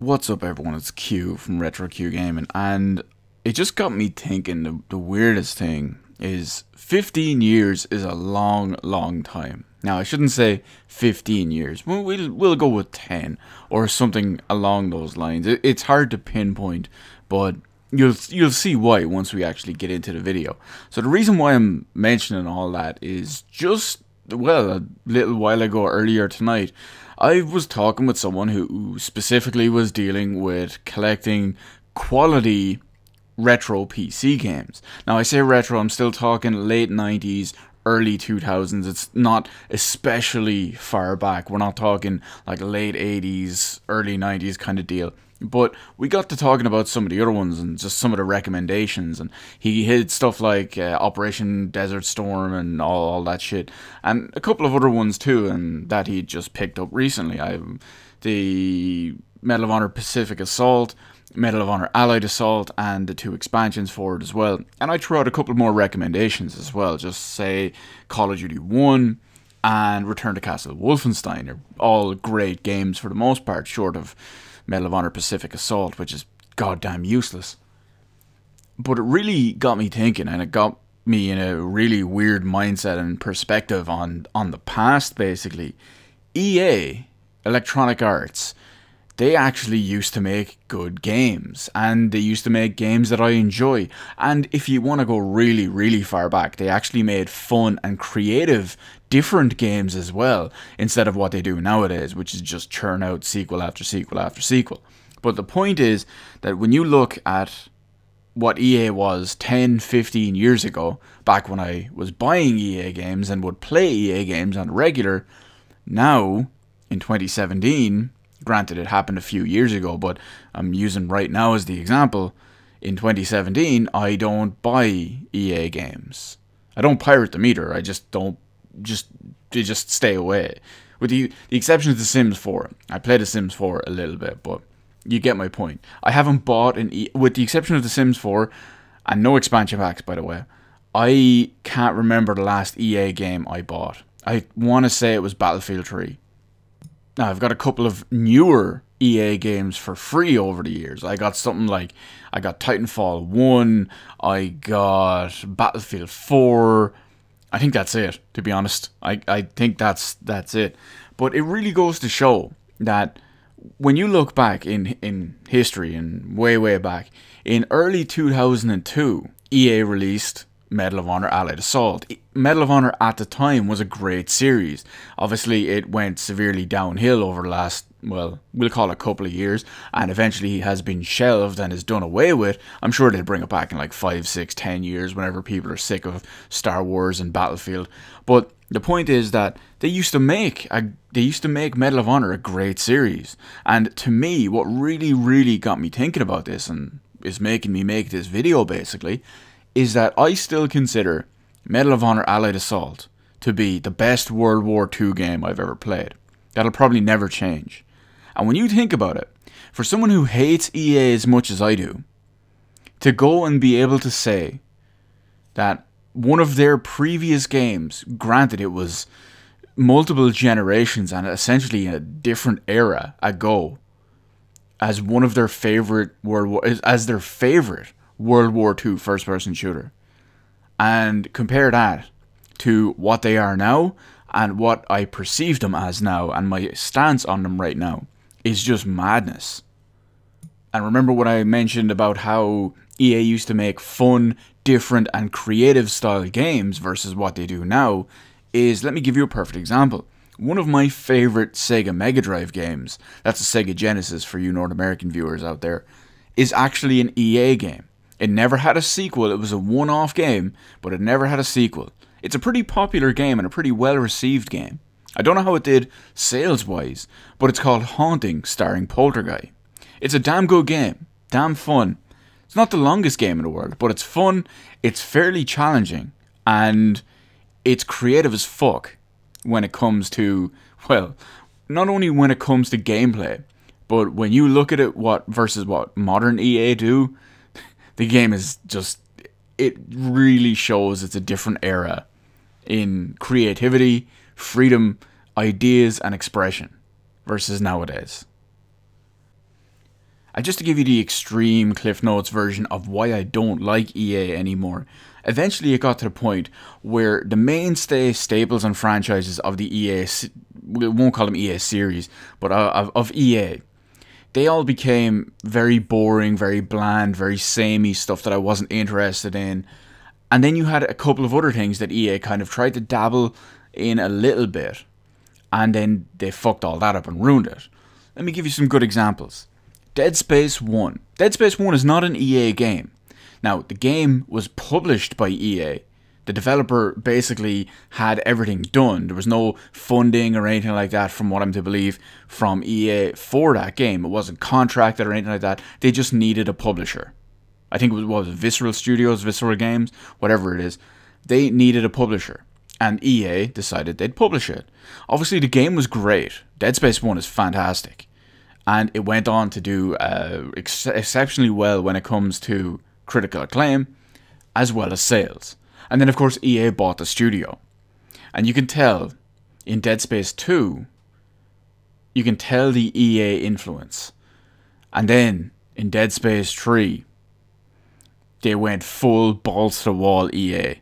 What's up, everyone? It's Q from Retro Q Gaming, and it just got me thinking. The weirdest thing is 15 years is a long, long time. Now, I shouldn't say 15 years. We'll go with 10 or something along those lines. It's hard to pinpoint, but you'll see why once we actually get into the video. So the reason why I'm mentioning all that is just, well, a little while ago, earlier tonight, I was talking with someone who specifically was dealing with collecting quality retro PC games. Now, I say retro, I'm still talking late 90s, early 2000s. It's not especially far back. We're not talking like late 80s, early 90s kind of deal. But we got to talking about some of the other ones and just some of the recommendations, and he hit stuff like Operation Desert Storm and all that shit, and a couple of other ones too, and that he just picked up recently. The Medal of Honor Pacific Assault, Medal of Honor Allied Assault, and the 2 expansions for it as well. And I threw out a couple more recommendations as well, just say Call of Duty 1 and Return to Castle Wolfenstein. They're all great games for the most part, short of Medal of Honor Pacific Assault, which is goddamn useless. But it really got me thinking, and it got me in a really weird mindset and perspective on the past, basically. EA, Electronic Arts, they actually used to make good games, and they used to make games that I enjoy. And if you want to go really, really far back, they actually made fun and creative, different games as well, instead of what they do nowadays, which is just churn out sequel after sequel after sequel. But the point is that when you look at what EA was 10, 15 years ago, back when I was buying EA games and would play EA games on a regular, now, in 2017, granted, it happened a few years ago, but I'm using right now as the example. In 2017, I don't buy EA games. I don't pirate them either. I just don't. They just stay away. With the exception of The Sims 4. I played The Sims 4 a little bit, but you get my point. I haven't bought with the exception of The Sims 4, and no expansion packs, by the way. I can't remember the last EA game I bought. I want to say it was Battlefield 3. Now, I've got a couple of newer EA games for free over the years. I got something like, I got Titanfall 1, I got Battlefield 4. I think that's it, to be honest. I think that's it. But it really goes to show that when you look back in history, and way back, in early 2002, EA released Medal of Honor Allied Assault. Medal of Honor at the time was a great series. Obviously, it went severely downhill over the last, well, we'll call it a couple of years, and eventually has been shelved and is done away with. I'm sure they'll bring it back in like 5, 6, 10 years whenever people are sick of Star Wars and Battlefield. But the point is that they used to make Medal of Honor a great series. And to me, what really got me thinking about this, and is making me make this video basically, is that I still consider Medal of Honor Allied Assault to be the best World War II game I've ever played. That'll probably never change. And when you think about it, for someone who hates EA as much as I do, to go and be able to say that one of their previous games, granted it was multiple generations and essentially a different era ago, as one of their favorite World War II first-person shooter, and compare that to what they are now and what I perceive them as now, and my stance on them right now is just madness. And remember what I mentioned about how EA used to make fun, different and creative style games versus what they do now is, let me give you a perfect example. One of my favorite Sega Mega Drive games, that's a Sega Genesis for you North American viewers out there, is actually an EA game. It never had a sequel. It was a one-off game, but it never had a sequel. It's a pretty popular game and a pretty well-received game. I don't know how it did sales-wise, but it's called Haunting, starring Poltergeist. It's a damn good game. Damn fun. It's not the longest game in the world, but it's fun, it's fairly challenging, and it's creative as fuck when it comes to, well, not only when it comes to gameplay, but when you look at it versus what modern EA do, the game is just, it really shows it's a different era in creativity, freedom, ideas, and expression versus nowadays. And just to give you the extreme Cliff Notes version of why I don't like EA anymore, eventually it got to the point where the mainstay staples and franchises of the EA, we won't call them EA series, but of EA, they all became very boring, very bland, very samey stuff that I wasn't interested in. And then you had a couple of other things that EA kind of tried to dabble in a little bit, and then they fucked all that up and ruined it. Let me give you some good examples. Dead Space 1. Dead Space 1 is not an EA game. Now, the game was published by EA. The developer basically had everything done. There was no funding or anything like that, from what I'm to believe, from EA for that game. It wasn't contracted or anything like that. They just needed a publisher. I think it was, what was it, Visceral Studios, Visceral Games, whatever it is. They needed a publisher. And EA decided they'd publish it. Obviously, the game was great. Dead Space 1 is fantastic. And it went on to do exceptionally well when it comes to critical acclaim, as well as sales. And then, of course, EA bought the studio. And you can tell in Dead Space 2, you can tell the EA influence. And then in Dead Space 3, they went full balls to the wall EA.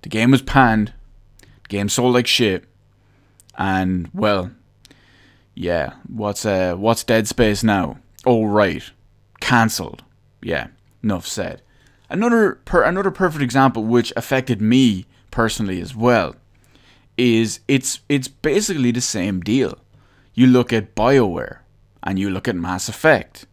The game was panned. The game sold like shit. And, well, yeah, what's Dead Space now? Oh, right. Cancelled. Yeah, enough said. Another perfect example, which affected me personally as well, is it's basically the same deal. You look at BioWare, and you look at Mass Effect.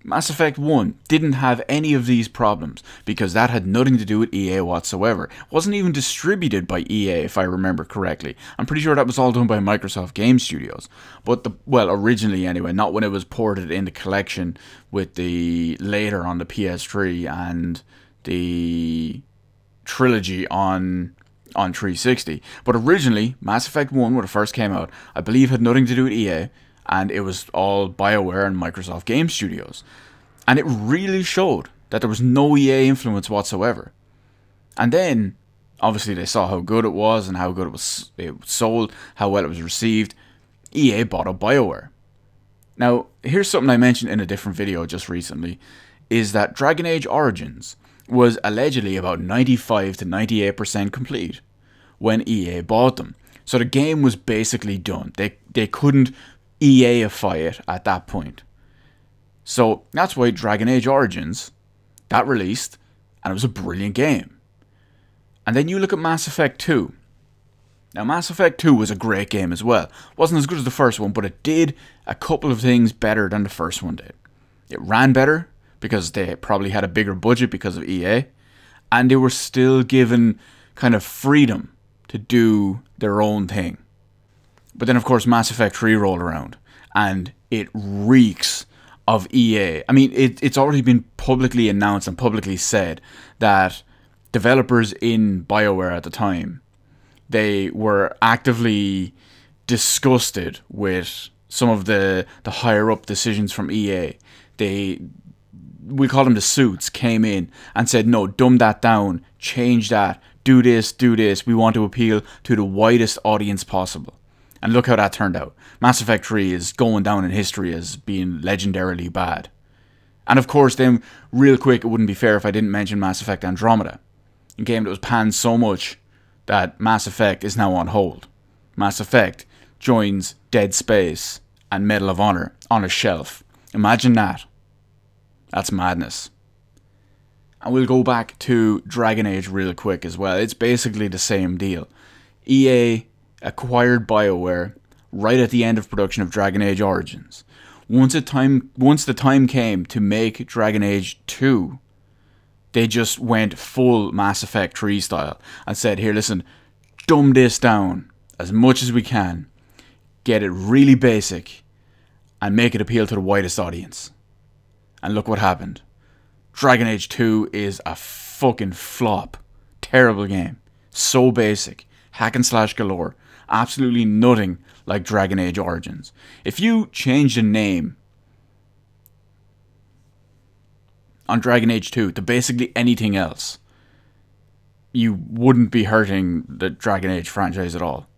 Mass Effect 1 didn't have any of these problems, because that had nothing to do with EA whatsoever. It wasn't even distributed by EA, if I remember correctly. I'm pretty sure that was all done by Microsoft Game Studios. But, well, originally anyway, not when it was ported in the collection with the later on the PS3 and the trilogy on 360. But originally, Mass Effect 1, when it first came out, I believe had nothing to do with EA, and it was all BioWare and Microsoft Game Studios. And it really showed that there was no EA influence whatsoever. And then, obviously, they saw how good it was and how good it was sold, how well it was received. EA bought up BioWare. Now, here's something I mentioned in a different video just recently, is that Dragon Age Origins was allegedly about 95 to 98% complete when EA bought them. So the game was basically done. They couldn't EA-ify it at that point. So that's why Dragon Age Origins, that released, and it was a brilliant game. And then you look at Mass Effect 2. Now Mass Effect 2 was a great game as well. Wasn't as good as the first one, but it did a couple of things better than the first one did. It ran better, because they probably had a bigger budget because of EA, and they were still given kind of freedom to do their own thing. But then, of course, Mass Effect 3 rolled around, and it reeks of EA. I mean, it's already been publicly announced and publicly said that developers in BioWare at the time, they were actively disgusted with some of the higher-up decisions from EA. We call them the suits, came in and said, no, dumb that down, change that, do this, we want to appeal to the widest audience possible. And look how that turned out. Mass Effect 3 is going down in history as being legendarily bad. And of course, then, real quick, it wouldn't be fair if I didn't mention Mass Effect Andromeda, a game that was panned so much that Mass Effect is now on hold. Mass Effect joins Dead Space and Medal of Honor on a shelf. Imagine that. That's madness. And we'll go back to Dragon Age real quick as well. It's basically the same deal. EA acquired BioWare right at the end of production of Dragon Age Origins. Once the time came to make Dragon Age 2, they just went full Mass Effect 3 style and said, here, listen, dumb this down as much as we can, get it really basic, and make it appeal to the widest audience. And look what happened. Dragon Age 2 is a fucking flop. Terrible game. So basic. Hack and slash galore. Absolutely nothing like Dragon Age Origins. If you change the name on Dragon Age 2 to basically anything else, you wouldn't be hurting the Dragon Age franchise at all.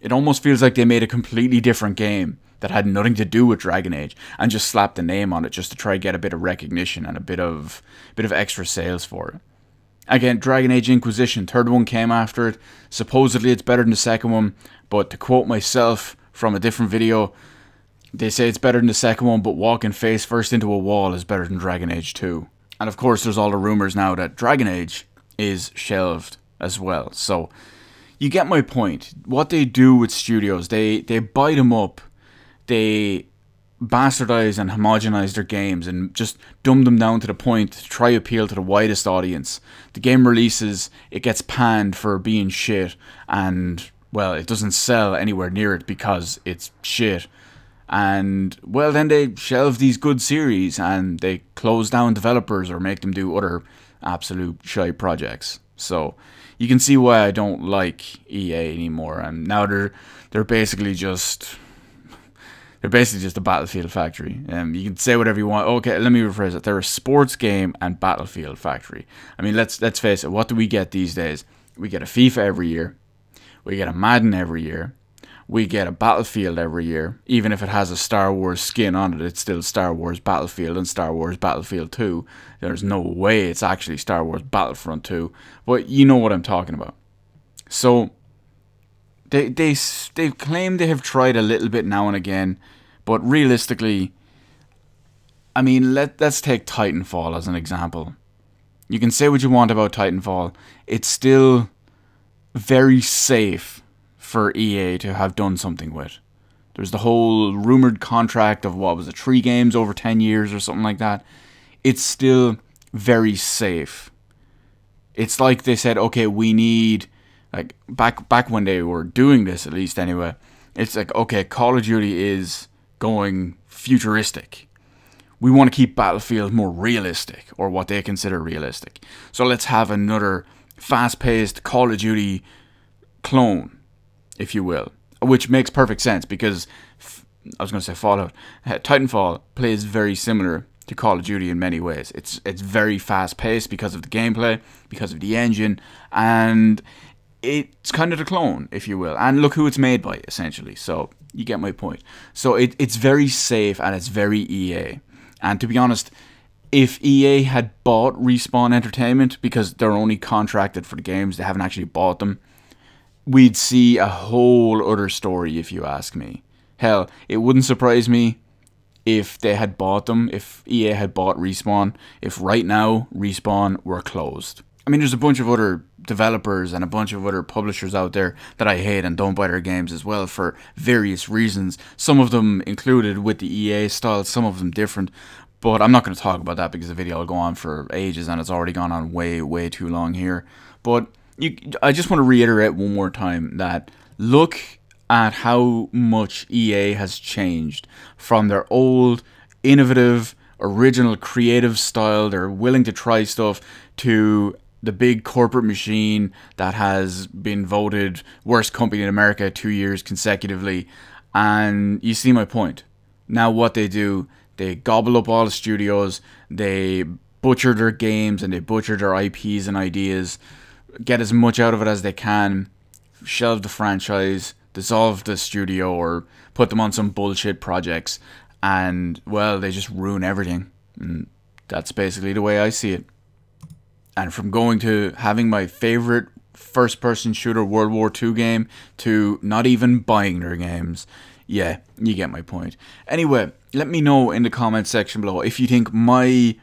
It almost feels like they made a completely different game that had nothing to do with Dragon Age and just slapped the name on it just to try to get a bit of recognition and a bit of extra sales for it. Again, Dragon Age Inquisition, third one came after it. Supposedly it's better than the second one, but to quote myself from a different video, they say it's better than the second one, but walking face first into a wall is better than Dragon Age 2. And of course there's all the rumors now that Dragon Age is shelved as well. So you get my point. What they do with studios, they bite them up, they bastardize and homogenize their games and just dumb them down to the point to try appeal to the widest audience. The game releases, it gets panned for being shit, and well, it doesn't sell anywhere near it because it's shit. And well, then they shelve these good series and they close down developers or make them do other absolute shite projects. So you can see why I don't like EA anymore, and now they're basically just a Battlefield factory. You can say whatever you want. Okay, let me rephrase it. They're a sports game and Battlefield factory. I mean, let's face it. What do we get these days? We get a FIFA every year. We get a Madden every year. We get a Battlefield every year. Even if it has a Star Wars skin on it, it's still Star Wars Battlefield and Star Wars Battlefield 2. There's no way it's actually Star Wars Battlefront 2. But you know what I'm talking about. So they claim they have tried a little bit now and again, but realistically, I mean, let's take Titanfall as an example. You can say what you want about Titanfall. It's still very safe for EA to have done something with. There's the whole rumored contract of, what was it, 3 games over 10 years or something like that. It's still very safe. It's like they said, okay, we need, like, back when they were doing this, at least anyway, it's like, okay, Call of Duty is going futuristic. We want to keep Battlefield more realistic, or what they consider realistic. So let's have another fast-paced Call of Duty clone, if you will. Which makes perfect sense, because, I was going to say Fallout, Titanfall plays very similar to Call of Duty in many ways. It's very fast-paced because of the gameplay, because of the engine, and it's kind of the clone, if you will. And look who it's made by, essentially. So you get my point. So it's very safe and it's very EA. And to be honest, if EA had bought Respawn Entertainment, because they're only contracted for the games, they haven't actually bought them, we'd see a whole other story, if you ask me. Hell, it wouldn't surprise me if they had bought them, if EA had bought Respawn, if right now Respawn were closed. I mean, there's a bunch of other developers and a bunch of other publishers out there that I hate and don't buy their games as well for various reasons. Some of them included with the EA style, some of them different. But I'm not going to talk about that because the video will go on for ages and it's already gone on way too long here. But I just want to reiterate one more time that look at how much EA has changed from their old, innovative, original, creative style. They're willing to try stuff, to the big corporate machine that has been voted worst company in America 2 years consecutively. And you see my point. Now what they do, they gobble up all the studios, they butcher their games and they butcher their IPs and ideas, get as much out of it as they can, shelve the franchise, dissolve the studio or put them on some bullshit projects, and well, they just ruin everything. And that's basically the way I see it. And from going to having my favorite first-person shooter World War II game to not even buying their games, yeah, you get my point. Anyway, let me know in the comment section below if you think my,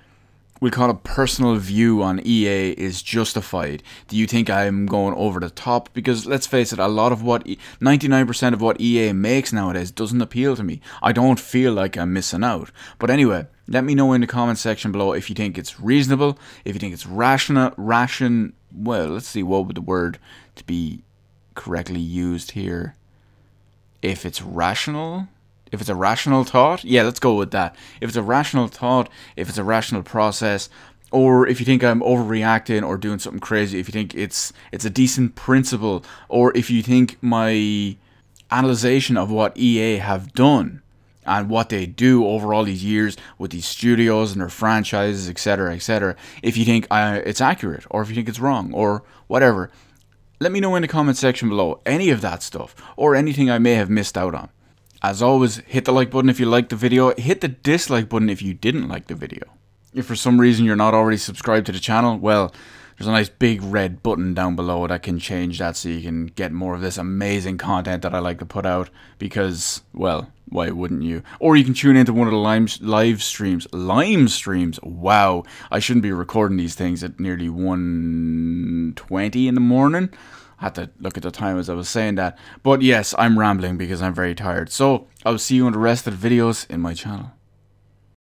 we'll call it, personal view on EA is justified. Do you think I'm going over the top? Because let's face it, a lot of what 99% of what EA makes nowadays doesn't appeal to me. I don't feel like I'm missing out. But anyway, let me know in the comment section below if you think it's reasonable, if you think it's well, let's see, what would the word to be correctly used here? If it's rational? If it's a rational thought? Yeah, let's go with that. If it's a rational thought, if it's a rational process, or if you think I'm overreacting or doing something crazy, if you think it's a decent principle, or if you think my analyzation of what EA have done and what they do over all these years with these studios and their franchises, etc., etc., if you think it's accurate, or if you think it's wrong, or whatever, Let me know in the comment section below any of that stuff, or anything I may have missed out on. As always, hit the like button if you liked the video, hit the dislike button if you didn't like the video. If for some reason you're not already subscribed to the channel, well, there's a nice big red button down below that can change that so you can get more of this amazing content that I like to put out, because, well, why wouldn't you? Or you can tune into one of the live streams. Wow, I shouldn't be recording these things at nearly 1:20 in the morning. I had to look at the time as I was saying that. But yes, I'm rambling because I'm very tired. So, I'll see you in the rest of the videos in my channel.